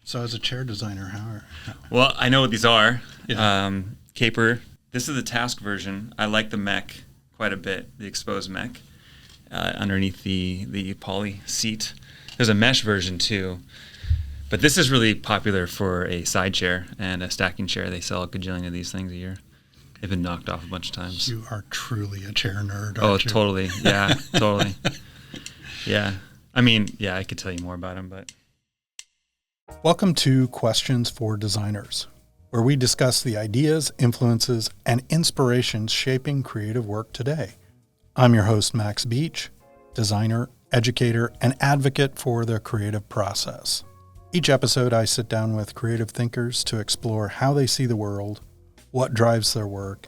So as a chair designer, Well, I know what these are. Yeah. Caper. This is the task version. I like the mech quite a bit, the exposed mech, underneath the poly seat. There's a mesh version too. But this is really popular for a side chair and a stacking chair. They sell a gajillion of these things a year. They've been knocked off a bunch of times. You are truly a chair nerd, Oh, aren't you? totally. Yeah, totally. Yeah. I mean, yeah, I could tell you more about them, but... Welcome to Questions for Designers, where we discuss the ideas, influences, and inspirations shaping creative work today. I'm your host, Max Beach, designer, educator, and advocate for the creative process. Each episode, I sit down with creative thinkers to explore how they see the world, what drives their work,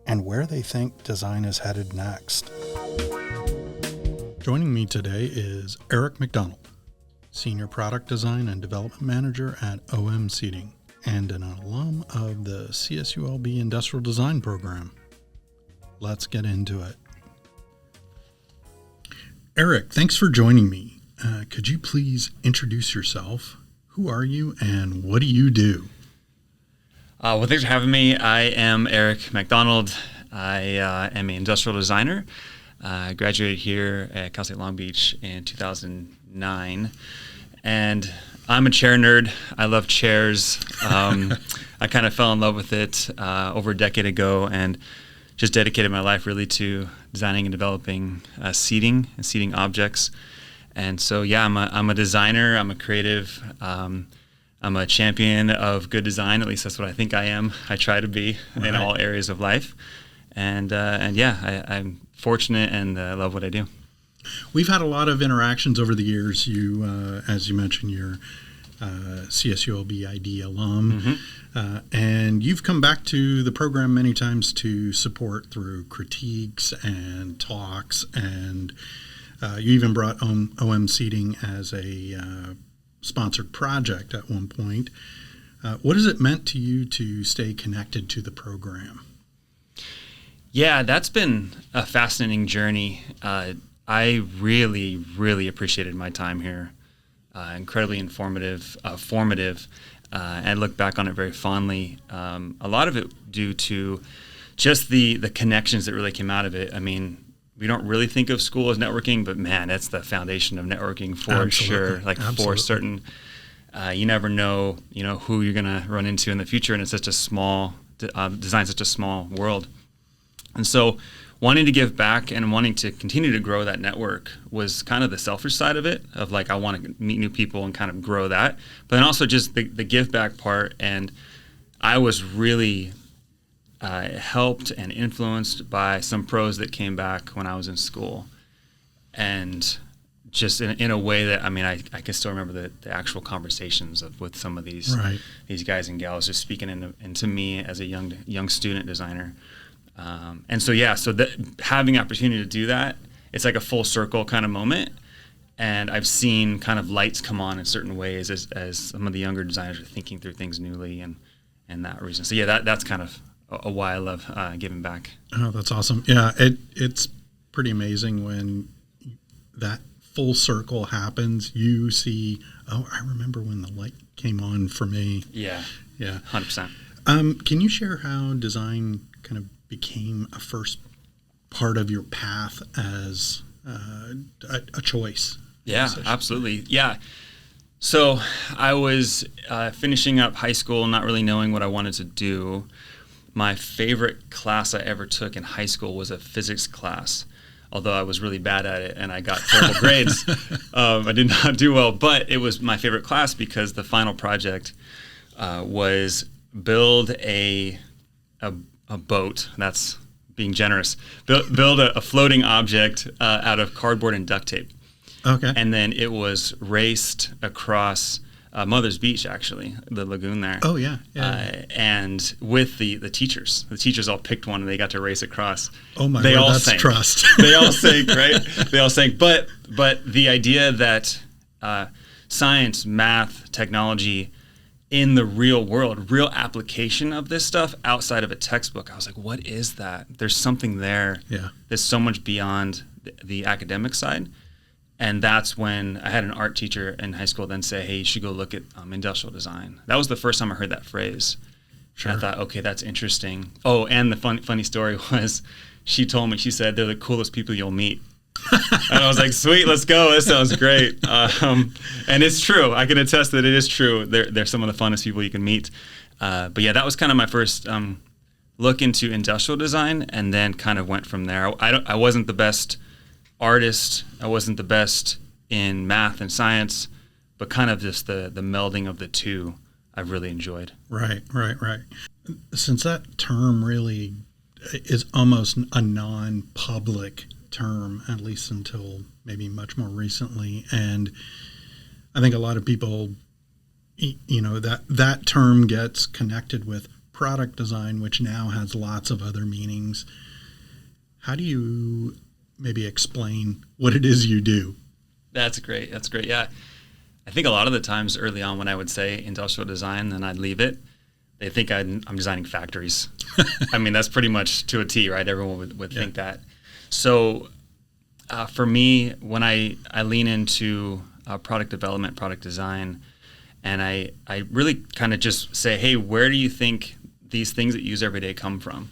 and where they think design is headed next. Joining me today is Eric McDonald, Senior Product Design and Development Manager at OM Seating, and an alum of the CSULB Industrial Design Program. Let's get into it. Eric, thanks for joining me. Could you please introduce yourself? Who are you and what do you do? Well, thanks for having me. I am Eric MacDonald. I am an industrial designer. I graduated here at Cal State Long Beach in 2009. And I'm a chair nerd. I love chairs. I kind of fell in love with it over a decade ago and just dedicated my life really to designing and developing seating and seating objects. And so, yeah, I'm a designer. I'm a creative. I'm a champion of good design. At least that's what I think I am. I try to be in all areas of life. And yeah, I'm fortunate and love what I do. We've had a lot of interactions over the years. You, as you mentioned, you're CSULB ID alum, and you've come back to the program many times to support through critiques and talks, and you even brought OM Seating as a sponsored project at one point. What has it meant to you to stay connected to the program? Yeah, that's been a fascinating journey. I really, really appreciated my time here. Incredibly informative, formative, and look back on it very fondly. A lot of it due to just the connections that really came out of it. I mean, we don't really think of school as networking, but man, that's the foundation of networking for sure. Like for certain, you never know, who you're gonna run into in the future, and it's such a small design's such a small world. And so wanting to give back and wanting to continue to grow that network was kind of the selfish side of it, of like I want to meet new people and kind of grow that. But then also just the give back part. And I was really helped and influenced by some pros that came back when I was in school. And just in a way that, I mean, I can still remember the actual conversations with some of these guys and gals just speaking into me as a young student designer. And so, yeah, having the opportunity to do that, it's like a full circle kind of moment. And I've seen kind of lights come on in certain ways as some of the younger designers are thinking through things newly and that reason. So, yeah, that's kind of a why I love giving back. Oh, that's awesome. Yeah, it's pretty amazing when that full circle happens. You see, I remember when the light came on for me. Yeah. 100%. Can you share how design kind of became a first part of your path as a choice? Yeah, absolutely. Yeah. So I was finishing up high school, not really knowing what I wanted to do. My favorite class I ever took in high school was a physics class, although I was really bad at it and I got terrible grades. I did not do well, but it was my favorite class because the final project was build a boat. That's being generous. Build a floating object out of cardboard and duct tape. Okay. And then it was raced across Mother's Beach, actually, the lagoon there. Oh, yeah. And with the teachers. The teachers all picked one and they got to race across. Oh, my God, that's sank. Trust. They all sank, right? They all sank. But the idea that science, math, technology in the real world, real application of this stuff outside of a textbook, I was like, what is that? There's something there that's so much beyond the academic side. And that's when I had an art teacher in high school then say, hey, you should go look at industrial design. That was the first time I heard that phrase. Sure. And I thought, okay, that's interesting. Oh, and the funny story was she told me, she said, they're the coolest people you'll meet. And I was like, sweet, let's go. This sounds great. And it's true. I can attest that it is true. They're some of the funnest people you can meet. But yeah, that was kind of my first look into industrial design, and then kind of went from there. I wasn't the best artist. I wasn't the best in math and science, but kind of just the melding of the two I've really enjoyed. Right. Since that term really is almost a non-public term, at least until maybe much more recently, and I think a lot of people, that term gets connected with product design, which now has lots of other meanings. How do you maybe explain what it is you do? That's great. Yeah. I think a lot of the times early on when I would say industrial design, then I'd leave it, they think I'm designing factories. I mean, that's pretty much to a T, right? Everyone would think that. So for me, when I lean into product development, product design, and I really kind of just say, hey, where do you think these things that you use every day come from?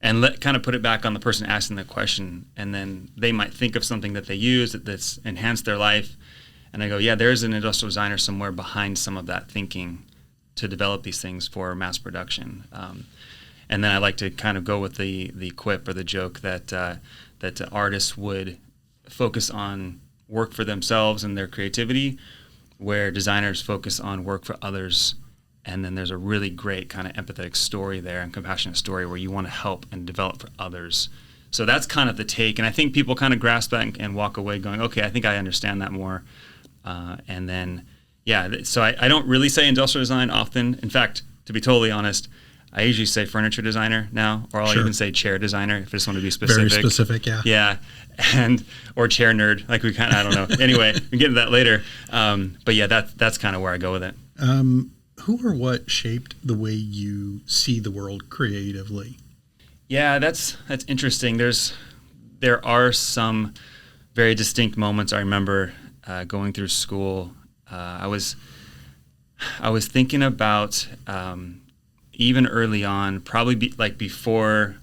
And kind of put it back on the person asking the question, and then they might think of something that they use that's enhanced their life. And I go, yeah, there's an industrial designer somewhere behind some of that thinking to develop these things for mass production. And then I like to kind of go with the quip or the joke that artists would focus on work for themselves and their creativity, where designers focus on work for others. And then there's a really great kind of empathetic story there and compassionate story where you want to help and develop for others. So that's kind of the take. And I think people kind of grasp that and walk away going, okay, I think I understand that more. And then, so I don't really say industrial design often. In fact, to be totally honest, I usually say furniture designer now, or I'll even say chair designer if I just want to be specific. Very specific, yeah. Yeah, or chair nerd, like we kind of, I don't know. Anyway, we can get into that later. But yeah, that's kind of where I go with it. Who or what shaped the way you see the world creatively? Yeah, that's interesting. There are some very distinct moments I remember going through school. I was thinking about even early on, probably before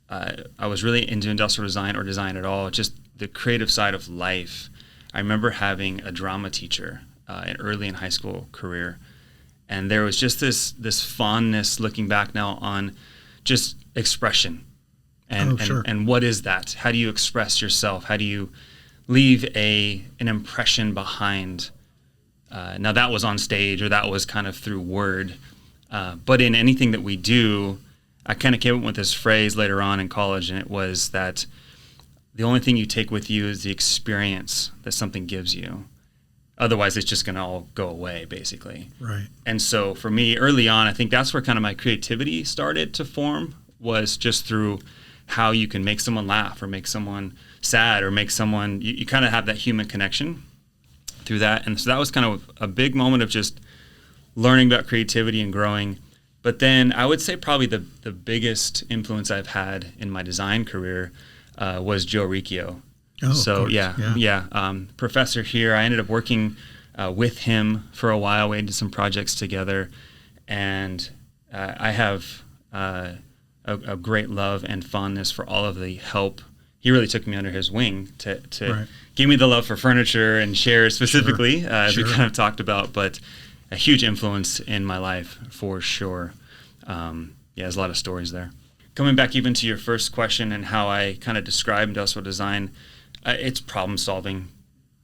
I was really into industrial design or design at all, just the creative side of life. I remember having a drama teacher early in high school career, and there was just this fondness looking back now on just expression and what is that? How do you express yourself? How do you leave an impression behind? Now that was on stage or that was kind of through word, but in anything that we do, I kind of came up with this phrase later on in college, and it was that the only thing you take with you is the experience that something gives you. Otherwise, it's just going to all go away, basically. Right. And so for me, early on, I think that's where kind of my creativity started to form, was just through how you can make someone laugh or make someone sad or make someone, you kind of have that human connection through that. And so that was kind of a big moment of just learning about creativity and growing. But then I would say probably the biggest influence I've had in my design career was Joe Riccio. Oh, so yeah. Professor here. I ended up working with him for a while. We did some projects together, and I have a great love and fondness for all of the help. He really took me under his wing to right. give me the love for furniture and chairs specifically, as we Sure. kind of talked about. But a huge influence in my life for sure. There's a lot of stories there. Coming back even to your first question and how I kind of describe industrial design, it's problem solving,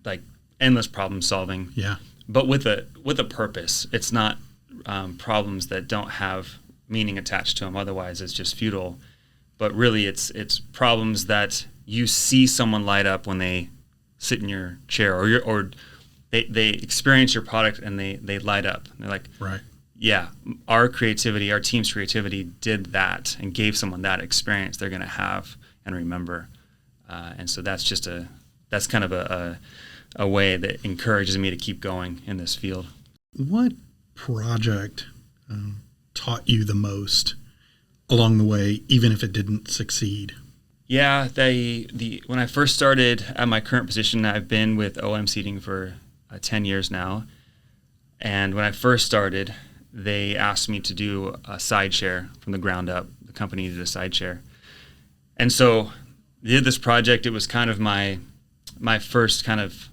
like endless problem solving. Yeah. But with a purpose. It's not problems that don't have meaning attached to them. Otherwise, it's just futile. But really, it's problems that you see someone light up when they sit in your chair, or they experience your product and they light up. They're like, right. Yeah, our creativity, our team's creativity did that and gave someone that experience they're going to have and remember. And so that's kind of a way that encourages me to keep going in this field. What project taught you the most along the way, even if it didn't succeed? Yeah, when I first started at my current position, I've been with OM Seating for 10 years now. And when I first started, they asked me to do a side share from the ground up. The company did a side share. And so they did this project. It was kind of my first kind of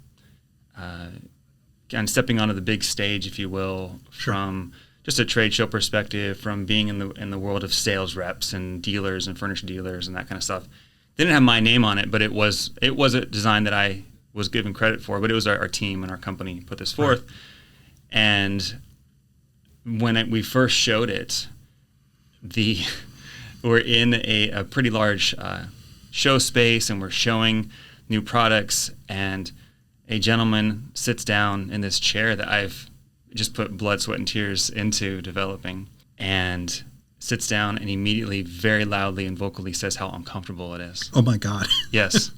stepping onto the big stage, if you will, from just a trade show perspective, from being in the world of sales reps and dealers and furniture dealers and that kind of stuff. They didn't have my name on it, but it was a design that I was given credit for. But it was our team and our company put this forth. Right. And when we first showed it, we're in a pretty large show space, and we're showing new products, and a gentleman sits down in this chair that I've just put blood, sweat, and tears into developing, and sits down and immediately very loudly and vocally says how uncomfortable it is. Oh my God. Yes.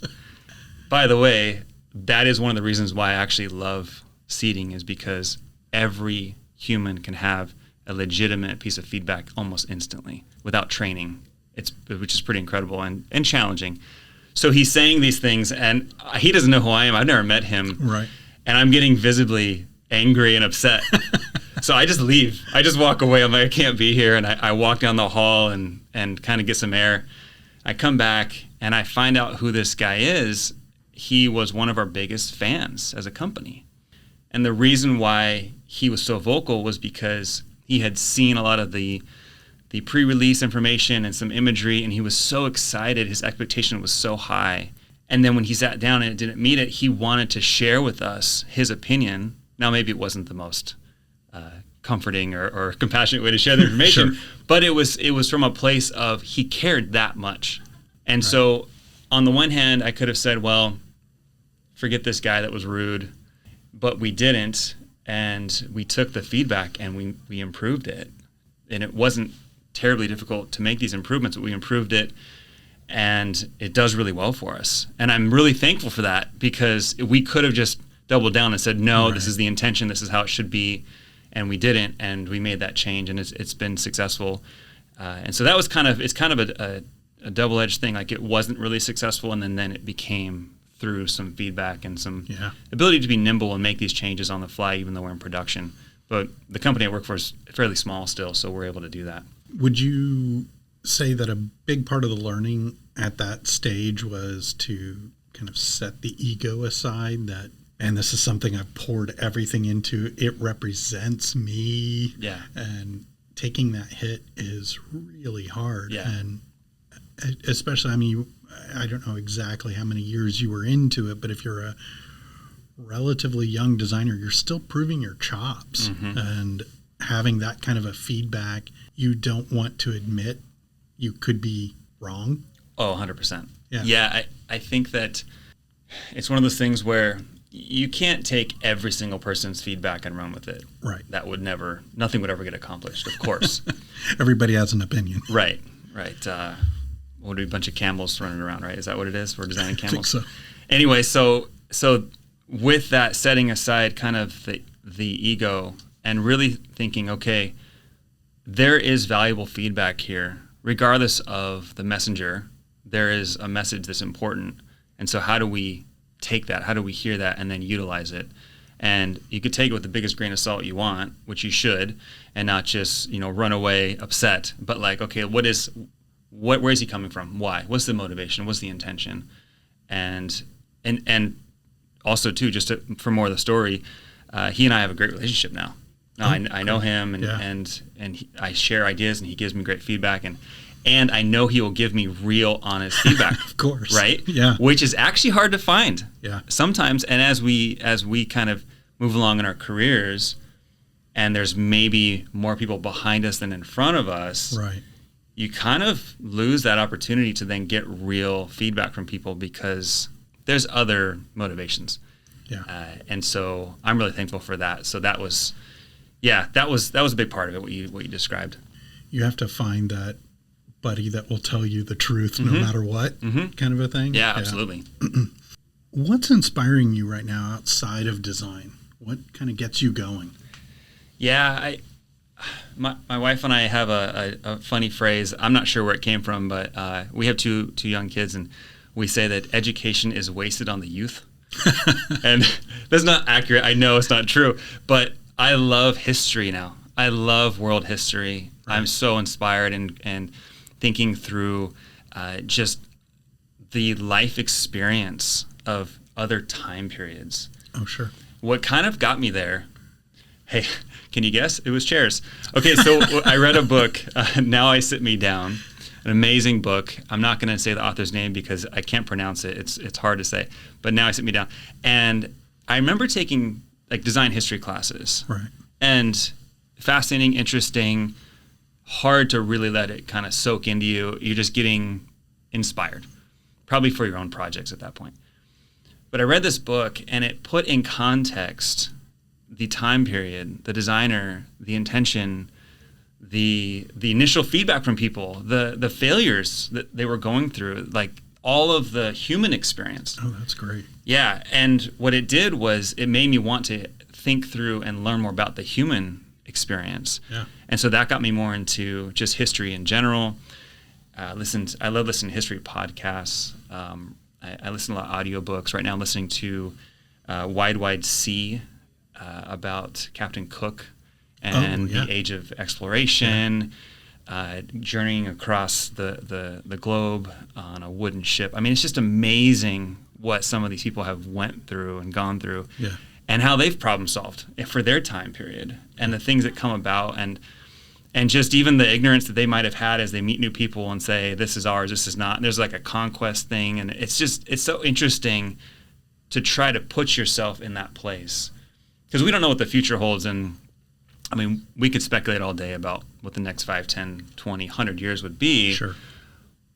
By the way, that is one of the reasons why I actually love seating, is because every human can have a legitimate piece of feedback almost instantly without training, which is pretty incredible and challenging. So he's saying these things, and he doesn't know who I am. I've never met him. Right. And I'm getting visibly angry and upset. So I just leave. I just walk away. I'm like, I can't be here. And I walk down the hall and kind of get some air. I come back, and I find out who this guy is. He was one of our biggest fans as a company. And the reason why he was so vocal was because he had seen a lot of the pre-release information and some imagery, and he was so excited. His expectation was so high. And then when he sat down and it didn't meet it, he wanted to share with us his opinion. Now, maybe it wasn't the most comforting or compassionate way to share the information, Sure. But it was from a place of he cared that much. And Right. So on the one hand, I could have said, well, forget this guy, that was rude. But we didn't, and we took the feedback and we improved it. And it wasn't terribly difficult to make these improvements, but we improved it, and it does really well for us. And I'm really thankful for that, because we could have just doubled down and said, no, Right. This is the intention, this is how it should be, and we didn't, and we made that change, and it's been successful. And so that was kind of a double-edged thing. Like, it wasn't really successful, and then it became through some feedback and some ability to be nimble and make these changes on the fly, even though we're in production. But the company I work for is fairly small still, so we're able to do that. Would you say that a big part of the learning at that stage was to kind of set the ego aside, that, and this is something I've poured everything into, it represents me? Yeah. And taking that hit is really hard. Yeah. And especially, I mean, I don't know exactly how many years you were into it, but if you're a relatively young designer, you're still proving your chops. Mm-hmm. And having that kind of a feedback, you don't want to admit you could be wrong. Oh, 100%. Yeah. Yeah, I think that it's one of those things where you can't take every single person's feedback and run with it. Right. Nothing would ever get accomplished, of course. Everybody has an opinion. Right. What would be a bunch of camels running around, right? Is that what it is? We're designing camels? I think so. Anyway, so with that, setting aside kind of the ego and really thinking, okay, there is valuable feedback here. Regardless of the messenger, there is a message that's important. And so how do we take that? How do we hear that and then utilize it? And you could take it with the biggest grain of salt you want, which you should, and not just, run away upset, but like, okay, where is he coming from? Why? What's the motivation? What's the intention? And also too, just for more of the story, he and I have a great relationship now. I know him, and I share ideas, and he gives me great feedback, and I know he will give me real, honest feedback. Of course, right? Yeah, which is actually hard to find. Yeah, sometimes, and as we kind of move along in our careers, and there's maybe more people behind us than in front of us. Right. You kind of lose that opportunity to then get real feedback from people because there's other motivations. Yeah. And so I'm really thankful for that. So that was a big part of it, what you described. You have to find that buddy that will tell you the truth no matter what, kind of a thing. Yeah, absolutely. What's inspiring you right now outside of design? What kind of gets you going? Yeah, my wife and I have a funny phrase. I'm not sure where it came from, but we have two young kids, and we say that education is wasted on the youth. And that's not accurate. I know it's not true, but I love history now. I love world history. Right. I'm so inspired and thinking through just the life experience of other time periods. Oh, sure. What kind of got me there? Hey, can you guess? It was chairs. Okay, so I read a book, Now I Sit Me Down, an amazing book. I'm not going to say the author's name because I can't pronounce it. It's hard to say. But Now I Sit Me Down. And I remember taking like design history classes. Right. And fascinating, interesting, hard to really let it kind of soak into you. You're just getting inspired, probably for your own projects at that point. But I read this book, and it put in context the time period, the designer, the intention, the initial feedback from people, the failures that they were going through, like all of the human experience. Oh, that's great. Yeah, and what it did was it made me want to think through and learn more about the human experience. Yeah. And so that got me more into just history in general. I love listening to history podcasts. I listen to a lot of audiobooks. Right now I'm listening to Wide Sea about Captain Cook and the age of exploration, journeying across the globe on a wooden ship. I mean, it's just amazing what some of these people have went through and gone through, and how they've problem solved for their time period, and the things that come about, and just even the ignorance that they might have had as they meet new people and say, this is ours, this is not. And there's like a conquest thing, and it's so interesting to try to put yourself in that place, because we don't know what the future holds. And I mean, we could speculate all day about what the next 5, 10, 20, 100 years would be. Sure.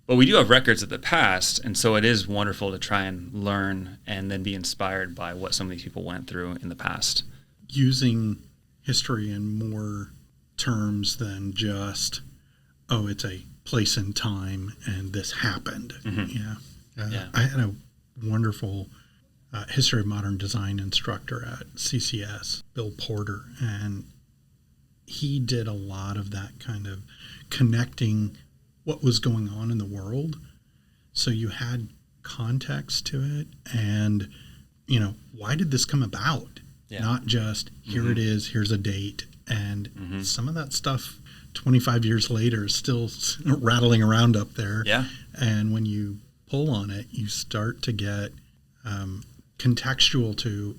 But we do have records of the past, and so it is wonderful to try and learn and then be inspired by what some of these people went through in the past. Using history in more terms than just, it's a place and time and this happened. Mm-hmm. I had a wonderful history of modern design instructor at CCS, Bill Porter, and he did a lot of that kind of connecting what was going on in the world. So you had context to it, and, why did this come about? Yeah. Not just, here it is, here's a date. And some of that stuff 25 years later is still rattling around up there. Yeah. And when you pull on it, you start to get contextual to,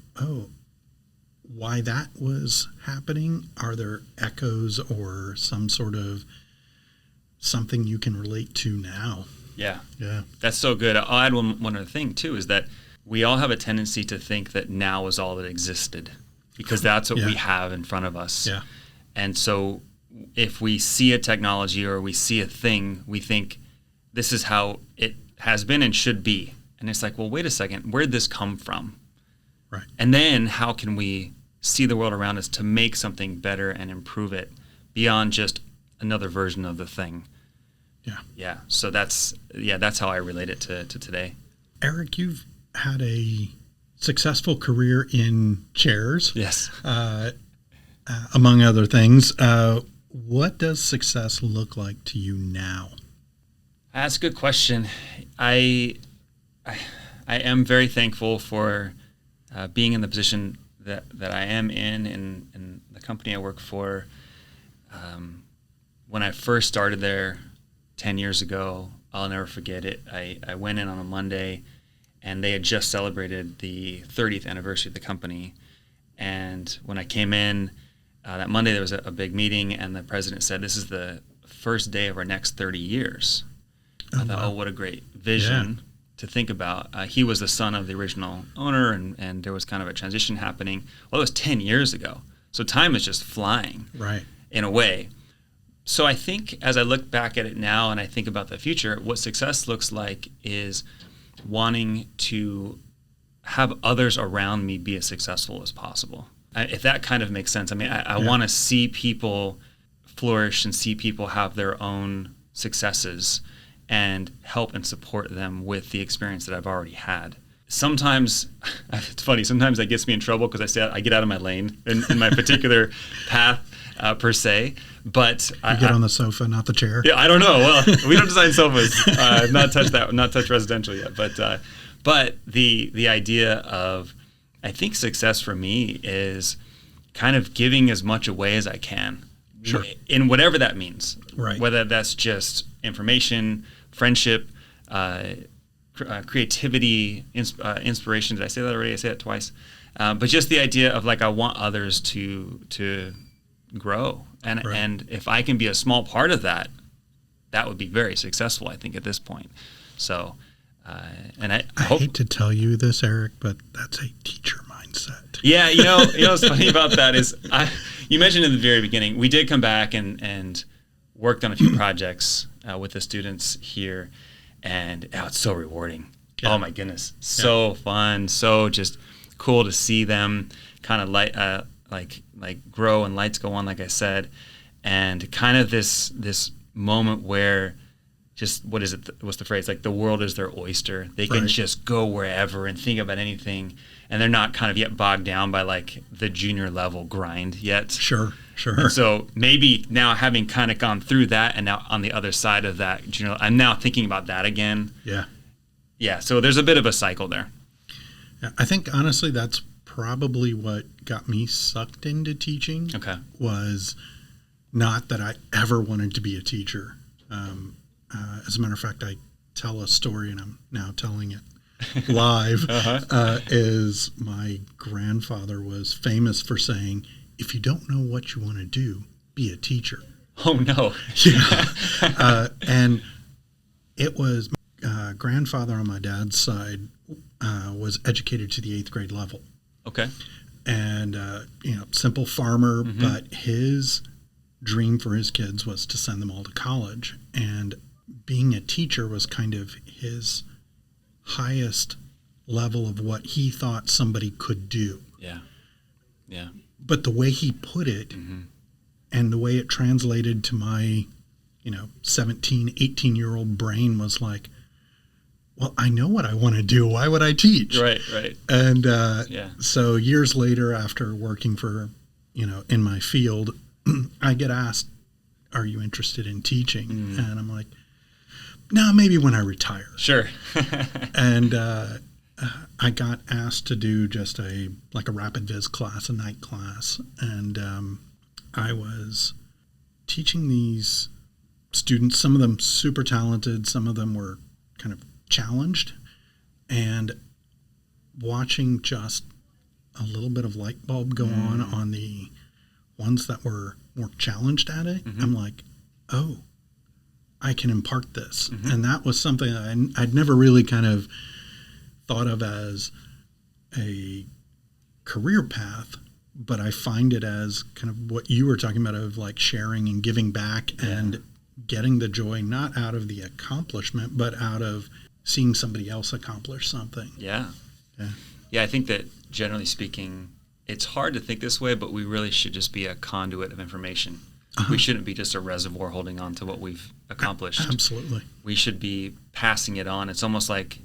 why that was happening. Are there echoes or some sort of something you can relate to now? Yeah. Yeah. That's so good. I'll add one other thing, too, is that we all have a tendency to think that now is all that existed, because that's what we have in front of us. Yeah. And so if we see a technology or we see a thing, we think this is how it has been and should be. And it's like, well, wait a second, where did this come from? Right. And then how can we see the world around us to make something better and improve it beyond just another version of the thing? Yeah. Yeah. So that's how I relate it to today. Eric, you've had a successful career in chairs. Yes. Among other things. What does success look like to you now? That's a good question. I am very thankful for being in the position that I am in the company I work for. When I first started there 10 years ago, I'll never forget it. I went in on a Monday, and they had just celebrated the 30th anniversary of the company. And when I came in that Monday, there was a big meeting, and the president said, this is the first day of our next 30 years. I thought, what a great vision to think about. He was the son of the original owner, and there was kind of a transition happening. Well, it was 10 years ago. So time is just flying, right, in a way. So I think as I look back at it now and I think about the future, what success looks like is wanting to have others around me be as successful as possible. If that kind of makes sense. I mean, I want to see people flourish and see people have their own successes and help and support them with the experience that I've already had. Sometimes, it's funny, sometimes that gets me in trouble because I get out of my lane in my particular path. per se, but You get on the sofa, not the chair. Yeah, I don't know. Well, we don't design sofas. Not touch residential yet. But the idea of, I think success for me is kind of giving as much away as I can, Sure. in whatever that means. Right. Whether that's just information, friendship, creativity, inspiration. Did I say that already? I say it twice. But just the idea of like, I want others to grow, and if I can be a small part of that, that would be very successful, I think, at this point. So, and I hate to tell you this, Eric, but that's a teacher mindset. Yeah, you know what's funny about that is, you mentioned in the very beginning, we did come back and worked on a few projects with the students here, and it's so rewarding. Yeah. Oh my goodness, so fun, so just cool to see them kind of like grow and lights go on, like I said, and kind of this moment where just, what's the phrase? Like, the world is their oyster. They can just go wherever and think about anything, and they're not kind of yet bogged down by like the junior level grind yet. Sure. And so maybe now, having kind of gone through that, and now on the other side of that junior, I'm now thinking about that again. Yeah. So there's a bit of a cycle there. Yeah, I think honestly that's probably what got me sucked into teaching. Okay. Was not that I ever wanted to be a teacher. As a matter of fact, I tell a story, and I'm now telling it live, is my grandfather was famous for saying, if you don't know what you want to do, be a teacher. Oh, no. Yeah. And it was my grandfather on my dad's side was educated to the 8th grade level. Okay. And, simple farmer, but his dream for his kids was to send them all to college. And being a teacher was kind of his highest level of what he thought somebody could do. Yeah. But the way he put it and the way it translated to my, 17, 18-year-old brain was like, well, I know what I want to do. Why would I teach? Right. And so years later, after working for, in my field, I get asked, are you interested in teaching? And I'm like, no, maybe when I retire. Sure. And I got asked to do just a rapid viz class, a night class. And I was teaching these students, some of them super talented, some of them were kind of challenged, and watching just a little bit of light bulb go on the ones that were more challenged at it. I'm like, oh, I can impart this. And that was something I'd never really kind of thought of as a career path, but I find it as kind of what you were talking about, of like sharing and giving back and getting the joy, not out of the accomplishment, but out of seeing somebody else accomplish something. Yeah, I think that generally speaking, it's hard to think this way, but we really should just be a conduit of information. We shouldn't be just a reservoir holding on to what we've accomplished. Absolutely. We should be passing it on. It's almost like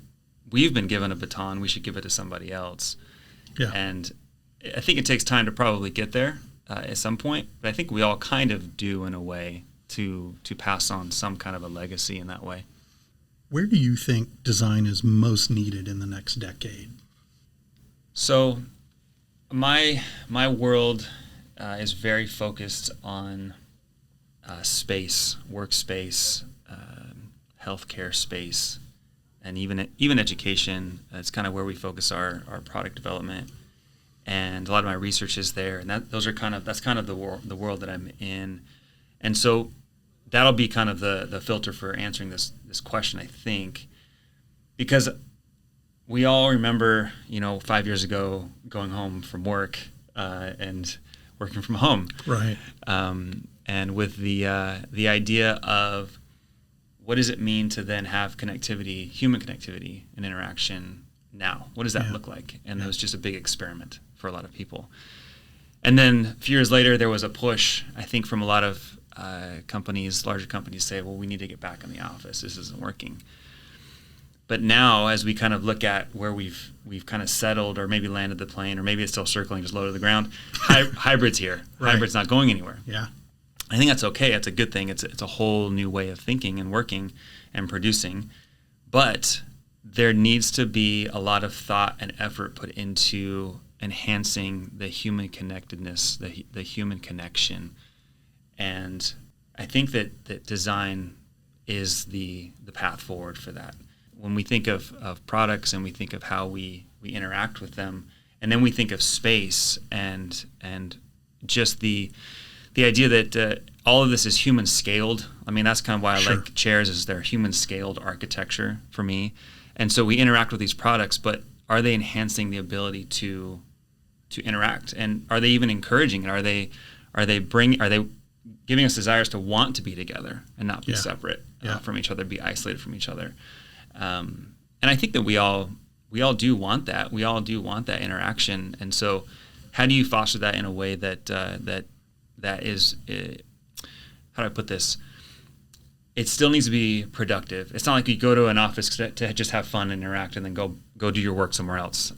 we've been given a baton. We should give it to somebody else. Yeah. And I think it takes time to probably get there at some point, but I think we all kind of do, in a way, to pass on some kind of a legacy in that way. Where do you think design is most needed in the next decade? So my world is very focused on space, workspace, healthcare space, and even education. That's kind of where we focus our product development, and a lot of my research is there. And that's kind of the world that I'm in, and so that'll be kind of the filter for answering this question, I think, because we all remember, 5 years ago, going home from work and working from home. Right. And with the idea of what does it mean to then have connectivity, human connectivity and interaction now? What does that look like? And it was just a big experiment for a lot of people. And then a few years later, there was a push, I think, from a lot of companies, larger companies, say, well, we need to get back in the office. This isn't working. But now, as we kind of look at where we've kind of settled, or maybe landed the plane, or maybe it's still circling, just low to the ground, hybrid's here. Right. Hybrid's not going anywhere. Yeah. I think that's okay. It's a good thing. It's a whole new way of thinking and working and producing. But there needs to be a lot of thought and effort put into enhancing the human connectedness, the human connection. And I think that design is the path forward for that. When we think of products and we think of how we interact with them, and then we think of space and just the idea that all of this is human scaled. I mean, that's kind of why I like chairs, is they're human scaled architecture for me. And so we interact with these products, but are they enhancing the ability to interact? And are they even encouraging it? Are they giving us desires to want to be together and not be separate from each other, be isolated from each other? And I think that we all do want that. We all do want that interaction. And so, how do you foster that in a way that is, how do I put this? It still needs to be productive. It's not like you go to an office to just have fun and interact and then go do your work somewhere else.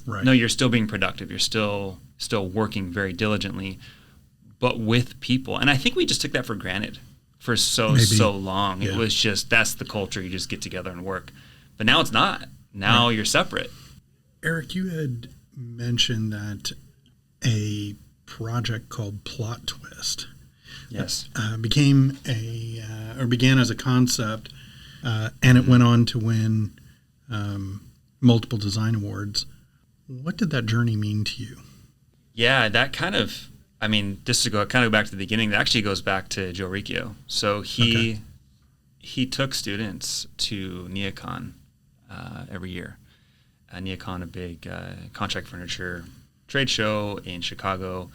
No, you're still being productive. You're still working very diligently, but with people. And I think we just took that for granted for so long. It was just, that's the culture. You just get together and work. But now it's not. Now you're separate. Eric, you had mentioned that a project called Plot Twist began as a concept, and it went on to win multiple design awards. What did that journey mean to you? Yeah, that kind of, I mean, just to go back to the beginning, that actually goes back to Joe Riccio. So he took students to NeoCon every year. NeoCon, a big contract furniture trade show in Chicago.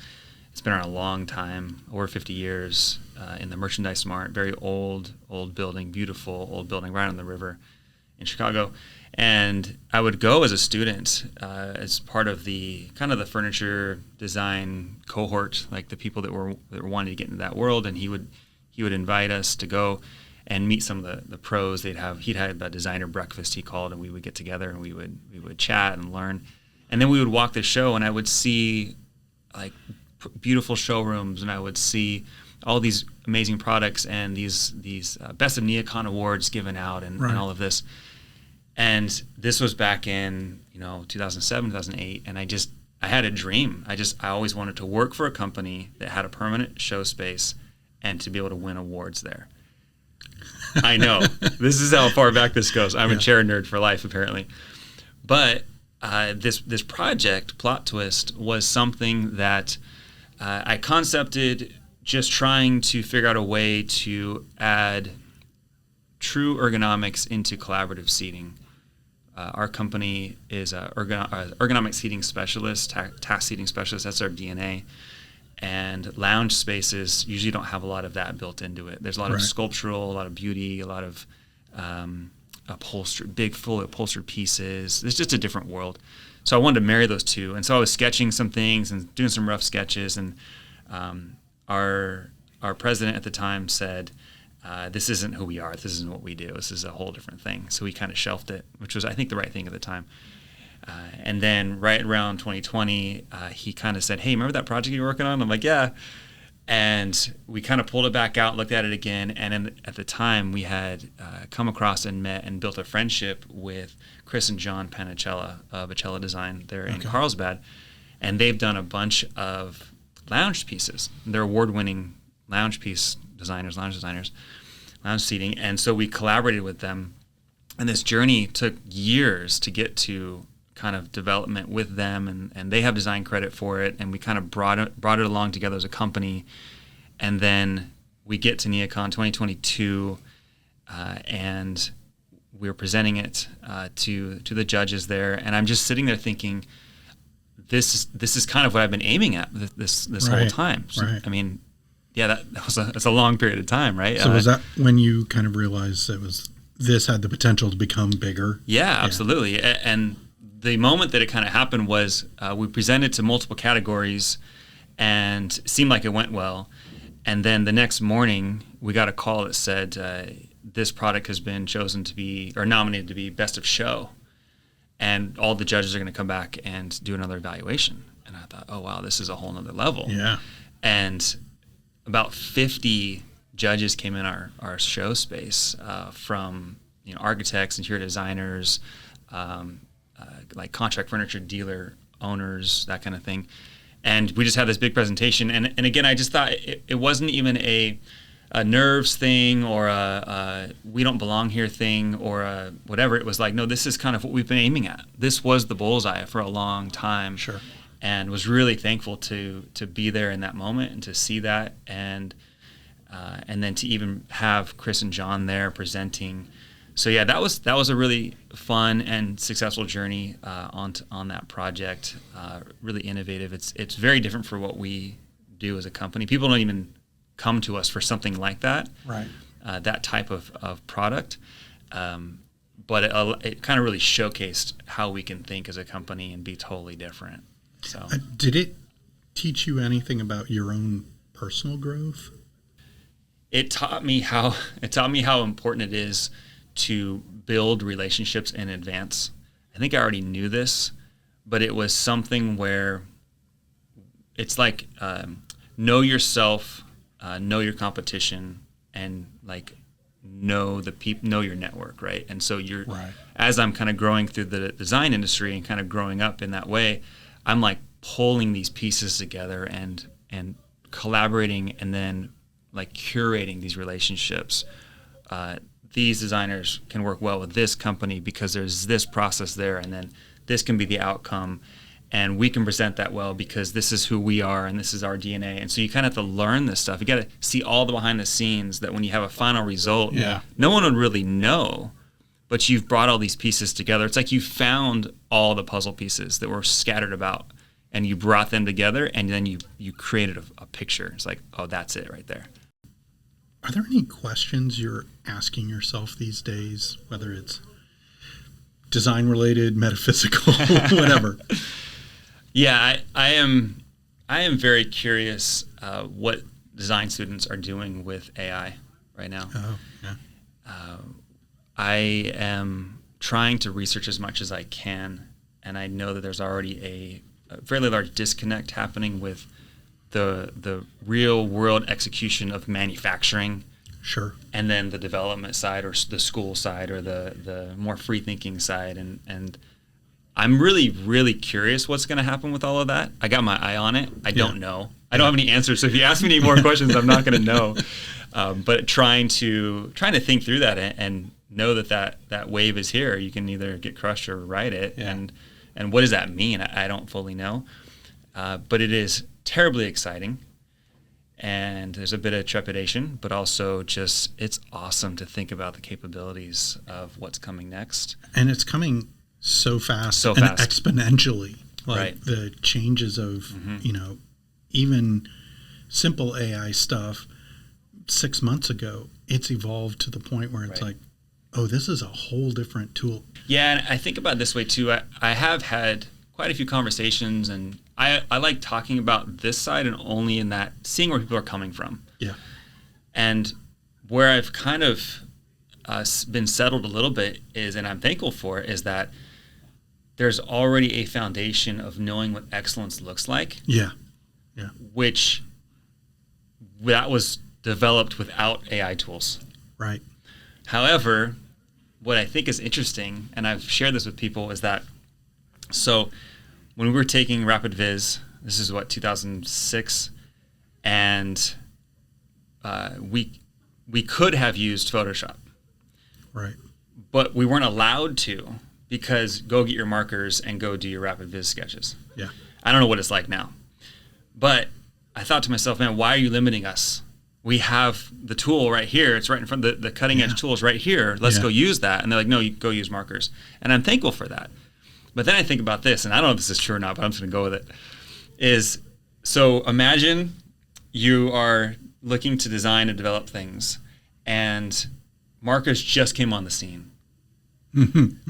It's been around a long time, over 50 years, in the Merchandise Mart. Very old building, beautiful old building right on the river in Chicago. And I would go as a student, as part of the kind of the furniture design cohort, like the people that were wanting to get into that world. And he would invite us to go and meet some of the pros. He'd had a designer breakfast, he called, and we would get together and we would chat and learn. And then we would walk the show, and I would see like beautiful showrooms, and I would see all these amazing products and these Best of NeoCon awards given out and all of this. And this was back in 2007, 2008, and I had a dream. I always wanted to work for a company that had a permanent show space and to be able to win awards there. I know. This is how far back this goes. I'm a chair nerd for life, apparently. But this project, Plot Twist, was something that I concepted just trying to figure out a way to add true ergonomics into collaborative seating. Our company is an ergonomic seating specialist, task seating specialist. That's our DNA. And lounge spaces usually don't have a lot of that built into it. There's a lot of sculptural, a lot of beauty, a lot of upholstered, big, fully upholstered pieces. It's just a different world. So I wanted to marry those two. And so I was sketching some things and doing some rough sketches. And our president at the time said, this isn't who we are. This isn't what we do. This is a whole different thing. So we kind of shelved it, which was, I think, the right thing at the time. And then right around 2020, he kind of said, hey, remember that project you were working on? I'm like, yeah. And we kind of pulled it back out, looked at it again. And at the time, we had come across and met and built a friendship with Chris and John Panicella of Acella Design. They're in Carlsbad. And they've done a bunch of lounge pieces. They're award-winning lounge designers, lounge seating. And so we collaborated with them. And this journey took years to get to kind of development with them, and they have design credit for it, and we kind of brought it along together as a company. And then we get to NeoCon 2022, and we were presenting it to the judges there, and I'm just sitting there thinking, this is kind of what I've been aiming at this whole time. So, I mean, yeah, that's a long period of time, right? So was that when you kind of realized this had the potential to become bigger? Yeah, absolutely. And the moment that it kind of happened was we presented to multiple categories and it seemed like it went well. And then the next morning we got a call that said, this product has been chosen to be, or nominated to be best of show. And all the judges are going to come back and do another evaluation. And I thought, oh, wow, this is a whole nother level. Yeah. And about 50 judges came in our show space from architects, interior designers, like contract furniture dealer owners, that kind of thing. And we just had this big presentation. And again, I just thought it wasn't even a nerves thing or a we don't belong here thing or a whatever. It was like, no, this is kind of what we've been aiming at. This was the bullseye for a long time. Sure. And was really thankful to be there in that moment and to see that, and then to even have Chris and John there presenting. So yeah, that was a really fun and successful journey on that project. Really innovative. It's very different for what we do as a company. People don't even come to us for something like that. Right. That type of product. But it kind of really showcased how we can think as a company and be totally different. So did it teach you anything about your own personal growth? It taught me how important it is to build relationships in advance. I think I already knew this, but it was something where it's like know yourself, know your competition, and like know your network, right? And so right. As I'm kind of growing through the design industry and kind of growing up in that way, I'm like pulling these pieces together and collaborating and then like curating these relationships. These designers can work well with this company because there's this process there, and then this can be the outcome, and we can present that well because this is who we are and this is our DNA. And so you kind of have to learn this stuff. You got to see all the behind the scenes that when you have a final result, no one would really know, but you've brought all these pieces together. It's like you found all the puzzle pieces that were scattered about, and you brought them together, and then you created a picture. It's like, oh, that's it right there. Are there any questions you're asking yourself these days, whether it's design related, metaphysical, whatever? Yeah, I am very curious what design students are doing with AI right now. Oh, yeah. I am trying to research as much as I can, and I know that there's already a fairly large disconnect happening with the real world execution of manufacturing, sure, and then the development side or the school side or the more free thinking side, and I'm really, really curious what's going to happen with all of that. I got my eye on it. I don't know. I don't have any answers. So if you ask me any more questions, I'm not going to know. But trying to think through that and know that wave is here. You can either get crushed or ride it. Yeah. And what does that mean? I don't fully know. But it is terribly exciting. And there's a bit of trepidation, but also just it's awesome to think about the capabilities of what's coming next. And it's coming so fast and exponentially. Like right. The changes of, even simple AI stuff 6 months ago, it's evolved to the point where it's like, oh, this is a whole different tool. Yeah, and I think about it this way too. I have had quite a few conversations, and I like talking about this side and only in that, seeing where people are coming from. Yeah. And where I've kind of been settled a little bit is, and I'm thankful for it, is that there's already a foundation of knowing what excellence looks like. Yeah. Yeah. Which that was developed without AI tools. Right. However, what I think is interesting, and I've shared this with people, is that so when we were taking Rapid Viz, this is 2006, and we could have used Photoshop. Right. But we weren't allowed to because go get your markers and go do your Rapid Viz sketches. Yeah. I don't know what it's like now. But I thought to myself, man, why are you limiting us? We have the tool right here. It's right in front of the cutting edge tool is right here. Let's go use that. And they're like, no, you go use markers. And I'm thankful for that. But then I think about this, and I don't know if this is true or not, but I'm just going to go with it. So imagine you are looking to design and develop things, and markers just came on the scene.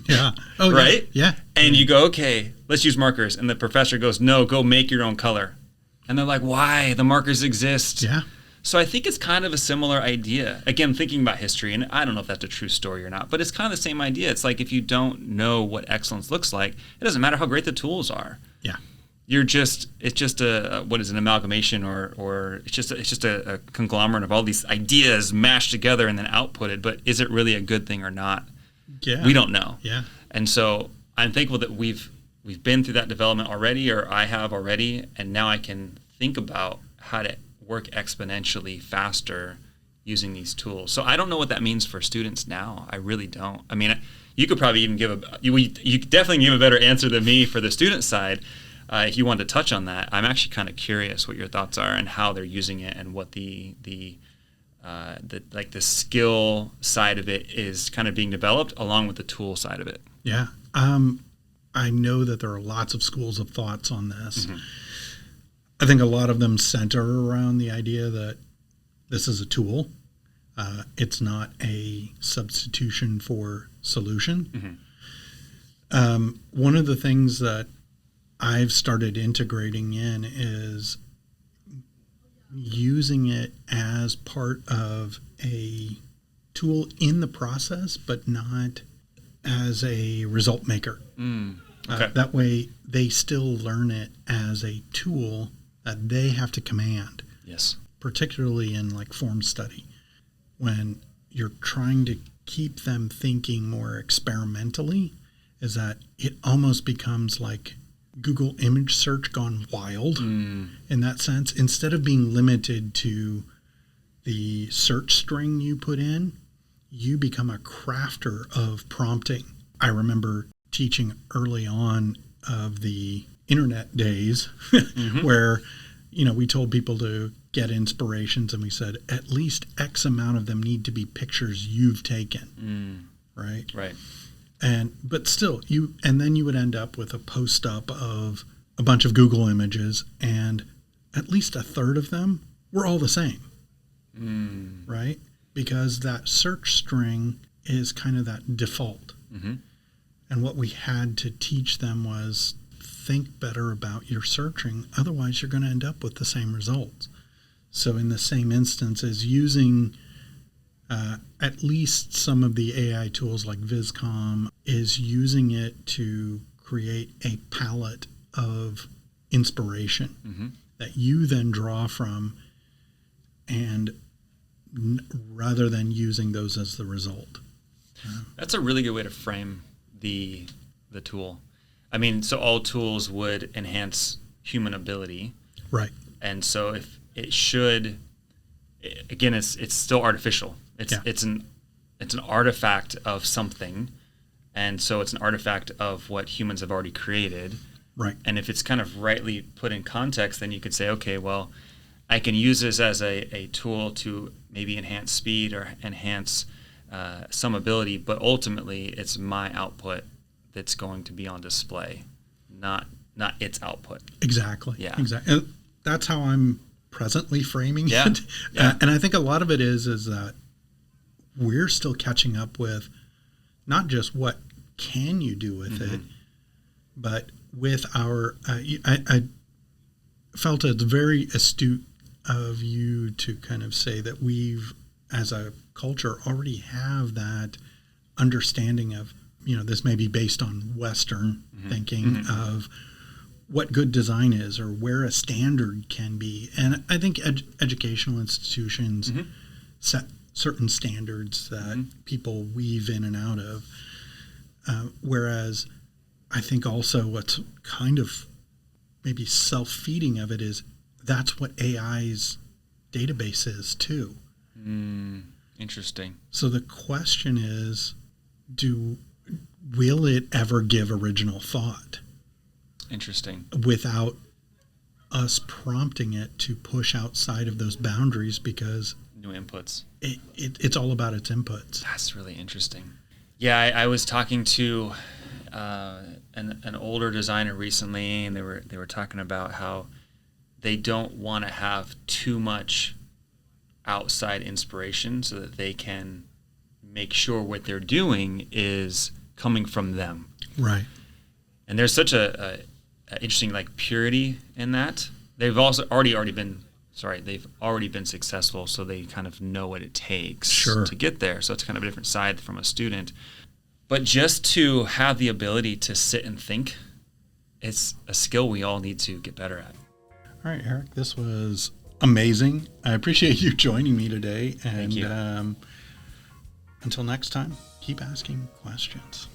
Yeah. Oh, right? Yeah. And you go, okay, let's use markers. And the professor goes, no, go make your own color. And they're like, why? The markers exist. Yeah. So I think it's kind of a similar idea. Again, thinking about history, and I don't know if that's a true story or not, but it's kind of the same idea. It's like if you don't know what excellence looks like, it doesn't matter how great the tools are. Yeah. It's just an amalgamation or it's just a conglomerate of all these ideas mashed together and then outputted. But is it really a good thing or not? Yeah. We don't know. Yeah. And so I'm thankful that we've been through that development already, or I have already, and now I can think about how to work exponentially faster using these tools. So I don't know what that means for students now. I really don't. I mean, you could probably even you definitely give a better answer than me for the student side. If you want to touch on that, I'm actually kind of curious what your thoughts are and how they're using it and what the skill side of it is kind of being developed along with the tool side of it. Yeah. I know that there are lots of schools of thoughts on this. Mm-hmm. I think a lot of them center around the idea that this is a tool. It's not a substitution for solution. Mm-hmm. One of the things that I've started integrating in is using it as part of a tool in the process, but not as a result maker. Okay. That way they still learn it as a tool that they have to command. Yes. Particularly in like form study, when you're trying to keep them thinking more experimentally, is that it almost becomes like Google image search gone wild in that sense. Instead of being limited to the search string you put in, you become a crafter of prompting. I remember teaching early on of the internet days mm-hmm. where, we told people to get inspirations and we said at least X amount of them need to be pictures you've taken. Right? Right. But still, then you would end up with a post up of a bunch of Google images, and at least a third of them were all the same, right? Because that search string is kind of that default. Mm-hmm. And what we had to teach them was think better about your searching, otherwise you're going to end up with the same results. So in the same instance as using at least some of the AI tools like Viscom is using it to create a palette of inspiration mm-hmm. that you then draw from, and rather than using those as the result. That's a really good way to frame the tool. I mean, so all tools would enhance human ability. Right. And so if it should, again, it's still artificial. It's an artifact of something, and so it's an artifact of what humans have already created. Right. And if it's kind of rightly put in context, then you could say, okay, well, I can use this as a tool to maybe enhance speed or enhance some ability, but ultimately it's my output that's going to be on display, not its output. Exactly. Yeah. Exactly. And that's how I'm presently framing it. Yeah. And I think a lot of it is that we're still catching up with not just what can you do with mm-hmm. it, but with our, I felt it's very astute of you to kind of say that we've, as a culture, already have that understanding of, this may be based on Western mm-hmm. thinking mm-hmm. of what good design is or where a standard can be. And I think educational institutions mm-hmm. set certain standards that mm-hmm. people weave in and out of. Whereas I think also what's kind of maybe self-feeding of it is that's what AI's database is too. Interesting. So the question is, will it ever give original thought? Interesting. Without us prompting it to push outside of those boundaries, because new inputs. It's all about its inputs. That's really interesting. Yeah, I was talking to an older designer recently, and they were talking about how they don't want to have too much outside inspiration so that they can make sure what they're doing is coming from them. Right. And there's such a interesting purity in that. They've also already been they've already been successful, so they kind of know what it takes Sure. to get there. So it's kind of a different side from a student. But just to have the ability to sit and think, it's a skill we all need to get better at. All right, Eric, this was amazing. I appreciate you joining me today. And Thank you. Until next time, keep asking questions.